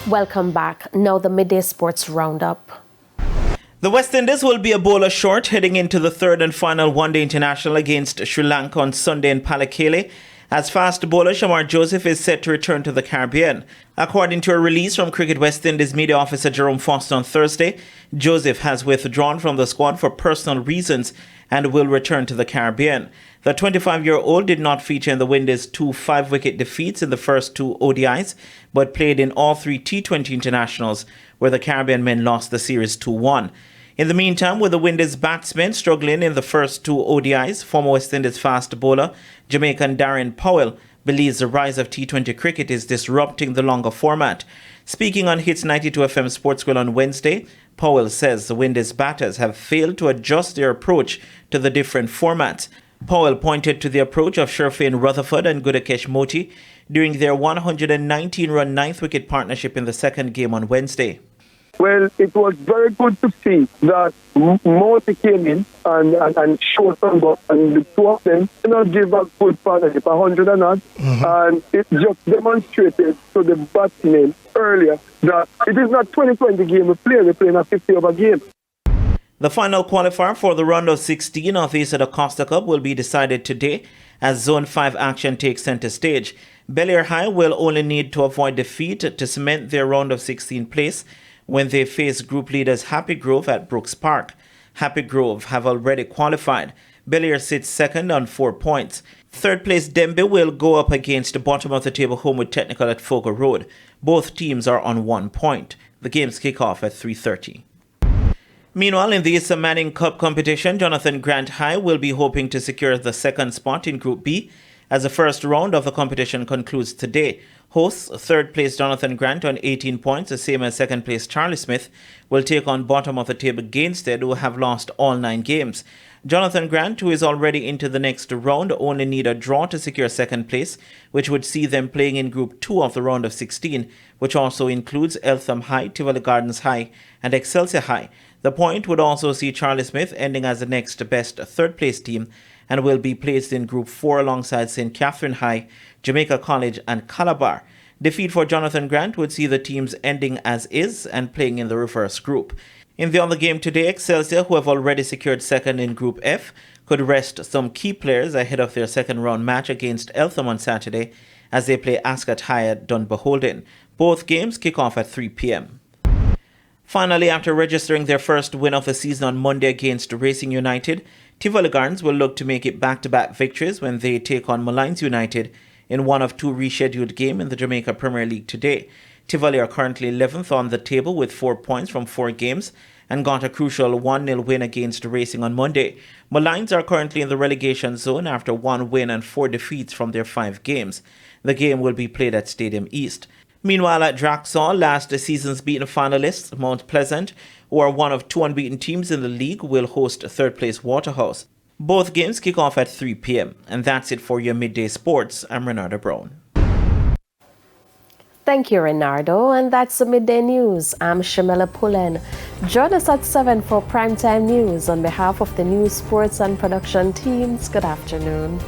Welcome back. Now the Midday Sports Roundup. The West Indies will be a bowler short heading into the third and final one-day international against Sri Lanka on Sunday in Pallekele, as fast bowler Shamar is set to return to the Caribbean. According to a release from Cricket West Indies media officer Jerome Foster on Thursday, Joseph has withdrawn from the squad for personal reasons and will return to the Caribbean. The 25-year-old did not feature in the Windies' 2 5-wicket defeats in the first 2 ODIs, but played in all 3 T20 internationals, where the Caribbean men lost the series 2-1. In the meantime, with the Windies batsmen struggling in the first 2 ODIs, former West Indies fast bowler Jamaican Darren Powell believes the rise of T20 cricket is disrupting the longer format. Speaking on Hits 92 FM Sports Grill on Wednesday, Powell says the Windies batters have failed to adjust their approach to the different formats. Powell pointed to the approach of Sherfane Rutherford and Gudakesh Moti during their 119-run 9th-wicket partnership in the second game on Wednesday. Well, it was very good to see that Moti came in and showed some go, and the two of them gave a good partnership, 100 and odd, and it just demonstrated to the batsmen earlier that it is not 2020 game we're playing a 50-over game. The final qualifier for the round of 16 of the East Costa Cup will be decided today as Zone 5 action takes center stage. Bel-Air High will only need to avoid defeat to cement their round of 16 place when they face group leaders Happy Grove at Brooks Park. Happy Grove have already qualified. Bel-Air sits second on 4 points. Third place Dembe will go up against the bottom of the table Homewood Technical at Fogo Road. Both teams are on 1 point. The games kick off at 3:30. Meanwhile, in the Issa Manning Cup competition, Jonathan Grant High will be hoping to secure the second spot in Group B as the first round of the competition concludes today. Hosts, third place Jonathan Grant on 18 points, the same as second place Charlie Smith, will take on bottom of the table Gainstead, who have lost all 9 games. Jonathan Grant, who is already into the next round, only need a draw to secure second place, which would see them playing in Group 2 of the round of 16, which also includes Eltham High, Tivoli Gardens High, and Excelsior High. The point would also see Charlie Smith ending as the next best third place team and will be placed in Group 4 alongside St. Catherine High, Jamaica College, and Calabar. Defeat for Jonathan Grant would see the teams ending as is and playing in the reverse group. In the other game today, Excelsior, who have already secured second in Group F, could rest some key players ahead of their second round match against Eltham on Saturday as they play Ascot High at Dunbeholden. Both games kick off at 3 p.m. Finally, after registering their first win of the season on Monday against Racing United, Tivoli Gardens will look to make it back-to-back victories when they take on Malines United in one of 2 rescheduled games in the Jamaica Premier League today. Tivoli are currently 11th on the table with 4 points from 4 games and got a crucial 1-0 win against Racing on Monday. Malines are currently in the relegation zone after 1 win and 4 defeats from their 5 games. The game will be played at Stadium East. Meanwhile, at Draxall, last season's beaten finalists, Mount Pleasant, who are one of 2 unbeaten teams in the league, will host third-place Waterhouse. Both games kick off at 3 p.m. And that's it for your Midday Sports. I'm Renardo Brown. Thank you, Renardo. And that's the Midday News. I'm Shamela Pullen. Join us at 7 for Primetime News. On behalf of the news, sports, and production teams, good afternoon.